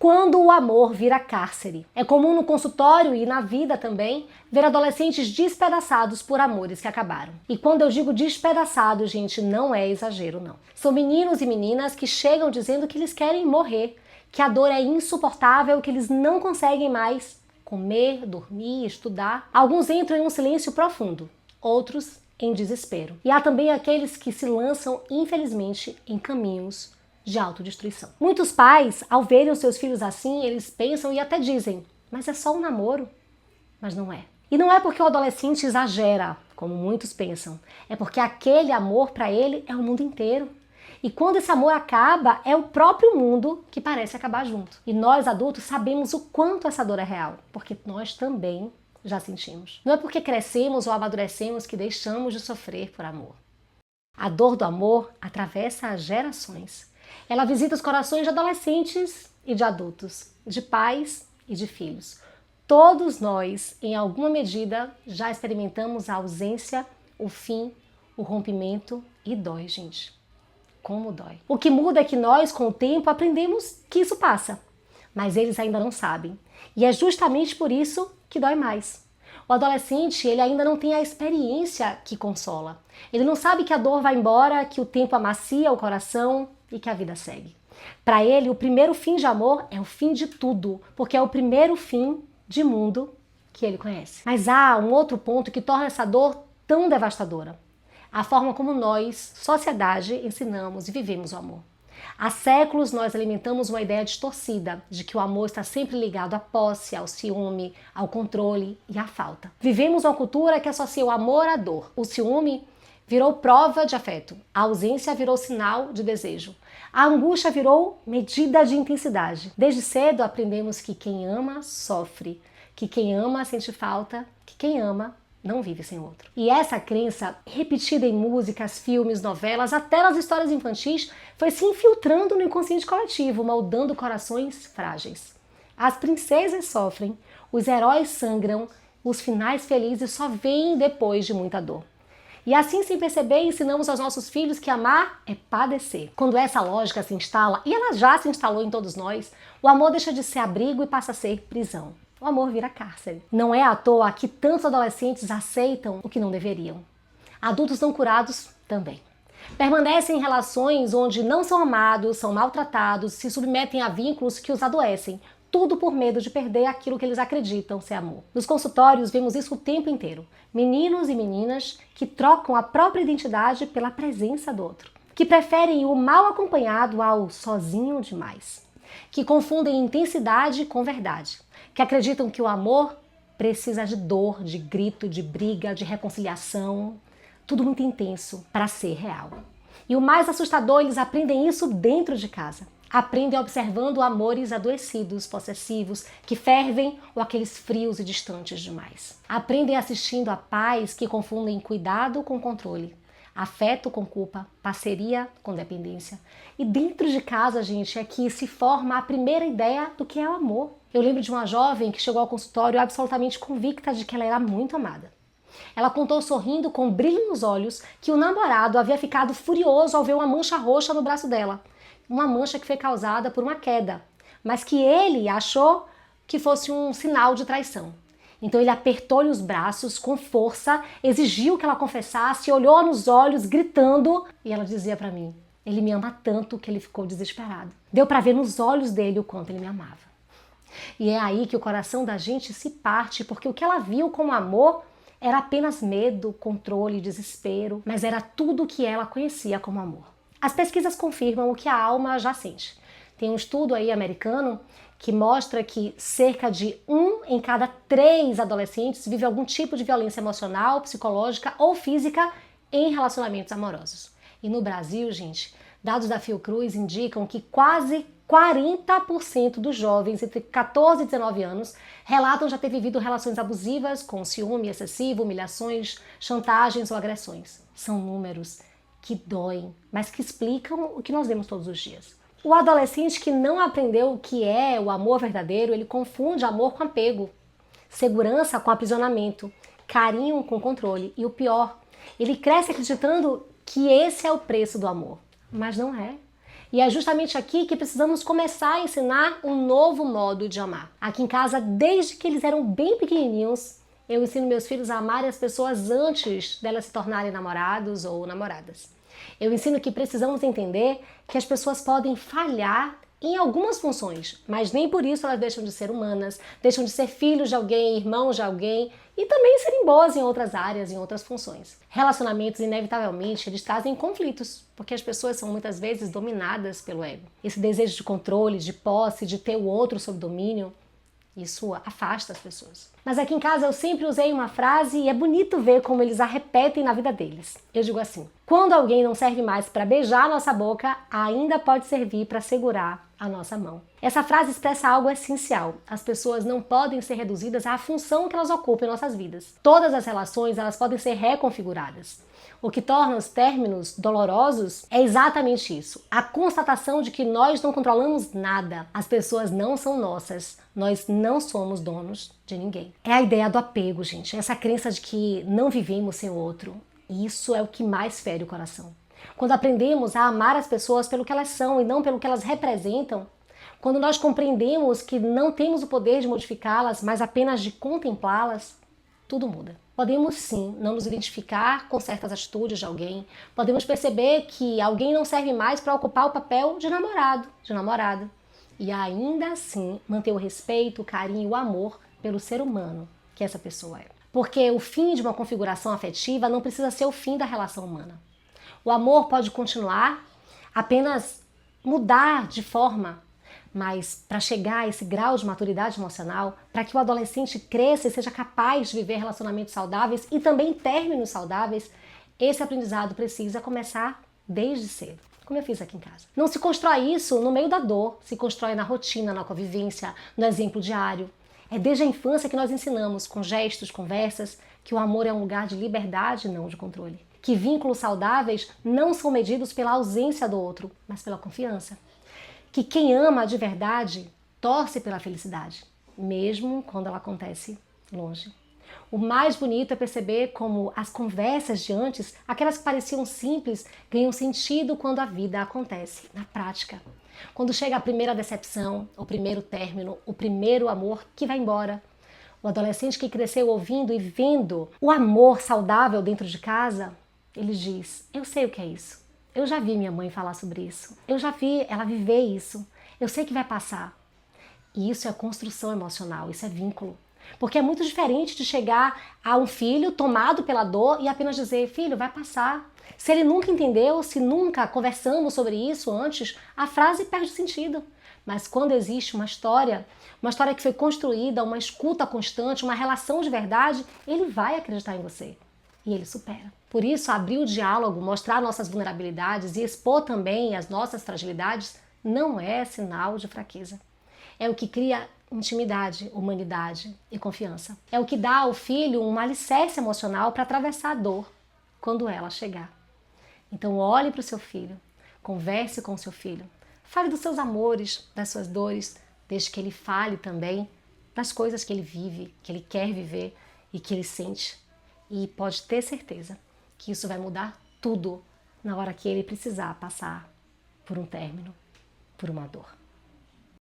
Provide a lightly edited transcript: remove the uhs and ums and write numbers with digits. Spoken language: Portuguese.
Quando o amor vira cárcere. É comum no consultório e na vida também ver adolescentes despedaçados por amores que acabaram. E quando eu digo despedaçados, gente, não é exagero, não. São meninos e meninas que chegam dizendo que eles querem morrer, que a dor é insuportável, que eles não conseguem mais comer, dormir, estudar. Alguns entram em um silêncio profundo, outros em desespero. E há também aqueles que se lançam, infelizmente, em caminhos de autodestruição. Muitos pais, ao verem os seus filhos assim, eles pensam e até dizem, mas é só um namoro. Mas não é. E não é porque o adolescente exagera, como muitos pensam. É porque aquele amor para ele é o mundo inteiro. E quando esse amor acaba, é o próprio mundo que parece acabar junto. E nós adultos sabemos o quanto essa dor é real, porque nós também já sentimos. Não é porque crescemos ou amadurecemos que deixamos de sofrer por amor. A dor do amor atravessa as gerações. Ela visita os corações de adolescentes e de adultos, de pais e de filhos. Todos nós, em alguma medida, já experimentamos a ausência, o fim, o rompimento e dói, gente. Como dói. O que muda é que nós, com o tempo, aprendemos que isso passa, mas eles ainda não sabem. E é justamente por isso que dói mais. O adolescente, ele ainda não tem a experiência que consola. Ele não sabe que a dor vai embora, que o tempo amacia o coração e que a vida segue. Para ele, o primeiro fim de amor é o fim de tudo, porque é o primeiro fim de mundo que ele conhece. Mas há um outro ponto que torna essa dor tão devastadora. A forma como nós, sociedade, ensinamos e vivemos o amor. Há séculos nós alimentamos uma ideia distorcida de que o amor está sempre ligado à posse, ao ciúme, ao controle e à falta. Vivemos uma cultura que associa o amor à dor. O ciúme virou prova de afeto, a ausência virou sinal de desejo, a angústia virou medida de intensidade. Desde cedo aprendemos que quem ama sofre, que quem ama sente falta, que quem ama não vive sem o outro. E essa crença, repetida em músicas, filmes, novelas, até nas histórias infantis, foi se infiltrando no inconsciente coletivo, moldando corações frágeis. As princesas sofrem, os heróis sangram, os finais felizes só vêm depois de muita dor. E assim, sem perceber, ensinamos aos nossos filhos que amar é padecer. Quando essa lógica se instala, e ela já se instalou em todos nós, o amor deixa de ser abrigo e passa a ser prisão. O amor vira cárcere. Não é à toa que tantos adolescentes aceitam o que não deveriam. Adultos não curados também. Permanecem em relações onde não são amados, são maltratados, se submetem a vínculos que os adoecem, tudo por medo de perder aquilo que eles acreditam ser amor. Nos consultórios vemos isso o tempo inteiro. Meninos e meninas que trocam a própria identidade pela presença do outro, que preferem o mal acompanhado ao sozinho demais, que confundem intensidade com verdade, que acreditam que o amor precisa de dor, de grito, de briga, de reconciliação, tudo muito intenso para ser real. E o mais assustador, eles aprendem isso dentro de casa. Aprendem observando amores adoecidos, possessivos, que fervem ou aqueles frios e distantes demais. Aprendem assistindo a pais que confundem cuidado com controle, afeto com culpa, parceria com dependência. E dentro de casa, gente, é que se forma a primeira ideia do que é o amor. Eu lembro de uma jovem que chegou ao consultório absolutamente convicta de que ela era muito amada. Ela contou sorrindo com um brilho nos olhos que o namorado havia ficado furioso ao ver uma mancha roxa no braço dela. Uma mancha que foi causada por uma queda, mas que ele achou que fosse um sinal de traição. Então ele apertou-lhe os braços com força, exigiu que ela confessasse, olhou nos olhos, gritando, e ela dizia para mim, ele me ama tanto que ele ficou desesperado. Deu para ver nos olhos dele o quanto ele me amava. E é aí que o coração da gente se parte, porque o que ela viu como amor era apenas medo, controle, desespero, mas era tudo o que ela conhecia como amor. As pesquisas confirmam o que a alma já sente. Tem um estudo aí americano que mostra que cerca de 1 em cada 3 adolescentes vive algum tipo de violência emocional, psicológica ou física em relacionamentos amorosos. E no Brasil, gente, dados da Fiocruz indicam que quase 40% dos jovens entre 14 e 19 anos relatam já ter vivido relações abusivas com ciúme excessivo, humilhações, chantagens ou agressões. São números que doem, mas que explicam o que nós vemos todos os dias. O adolescente que não aprendeu o que é o amor verdadeiro, ele confunde amor com apego, segurança com aprisionamento, carinho com controle e o pior, ele cresce acreditando que esse é o preço do amor, mas não é. E é justamente aqui que precisamos começar a ensinar um novo modo de amar. Aqui em casa, desde que eles eram bem pequenininhos, eu ensino meus filhos a amarem as pessoas antes delas se tornarem namorados ou namoradas. Eu ensino que precisamos entender que as pessoas podem falhar em algumas funções, mas nem por isso elas deixam de ser humanas, deixam de ser filhos de alguém, irmãos de alguém e também serem boas em outras áreas, em outras funções. Relacionamentos, inevitavelmente, eles trazem conflitos, porque as pessoas são muitas vezes dominadas pelo ego. Esse desejo de controle, de posse, de ter o outro sob domínio, isso afasta as pessoas. Mas aqui em casa eu sempre usei uma frase e é bonito ver como eles a repetem na vida deles. Eu digo assim: quando alguém não serve mais para beijar a nossa boca, ainda pode servir para segurar a nossa mão. Essa frase expressa algo essencial. As pessoas não podem ser reduzidas à função que elas ocupam em nossas vidas. Todas as relações, elas podem ser reconfiguradas. O que torna os términos dolorosos é exatamente isso. A constatação de que nós não controlamos nada. As pessoas não são nossas. Nós não somos donos de ninguém. É a ideia do apego, gente. Essa crença de que não vivemos sem o outro. E isso é o que mais fere o coração. Quando aprendemos a amar as pessoas pelo que elas são e não pelo que elas representam, quando nós compreendemos que não temos o poder de modificá-las, mas apenas de contemplá-las, tudo muda. Podemos sim não nos identificar com certas atitudes de alguém, podemos perceber que alguém não serve mais para ocupar o papel de namorado, de namorada, e ainda assim manter o respeito, o carinho, o amor pelo ser humano que essa pessoa é. Porque o fim de uma configuração afetiva não precisa ser o fim da relação humana. O amor pode continuar, apenas mudar de forma. Mas para chegar a esse grau de maturidade emocional, para que o adolescente cresça e seja capaz de viver relacionamentos saudáveis e também términos saudáveis, esse aprendizado precisa começar desde cedo, como eu fiz aqui em casa. Não se constrói isso no meio da dor, se constrói na rotina, na convivência, no exemplo diário. É desde a infância que nós ensinamos, com gestos, conversas, que o amor é um lugar de liberdade, não de controle. Que vínculos saudáveis não são medidos pela ausência do outro, mas pela confiança. Que quem ama de verdade torce pela felicidade, mesmo quando ela acontece longe. O mais bonito é perceber como as conversas de antes, aquelas que pareciam simples, ganham sentido quando a vida acontece, na prática. Quando chega a primeira decepção, o primeiro término, o primeiro amor que vai embora. O adolescente que cresceu ouvindo e vendo o amor saudável dentro de casa, ele diz: eu sei o que é isso. Eu já vi minha mãe falar sobre isso. Eu já vi ela viver isso. Eu sei que vai passar. E isso é construção emocional, isso é vínculo. Porque é muito diferente de chegar a um filho tomado pela dor e apenas dizer: filho, vai passar. Se ele nunca entendeu, se nunca conversamos sobre isso antes, a frase perde sentido. Mas quando existe uma história que foi construída, uma escuta constante, uma relação de verdade, ele vai acreditar em você. E ele supera. Por isso, abrir o diálogo, mostrar nossas vulnerabilidades e expor também as nossas fragilidades não é sinal de fraqueza. É o que cria intimidade, humanidade e confiança. É o que dá ao filho um alicerce emocional para atravessar a dor quando ela chegar. Então olhe para o seu filho, converse com o seu filho, fale dos seus amores, das suas dores, desde que ele fale também das coisas que ele vive, que ele quer viver e que ele sente. E pode ter certeza que isso vai mudar tudo na hora que ele precisar passar por um término, por uma dor.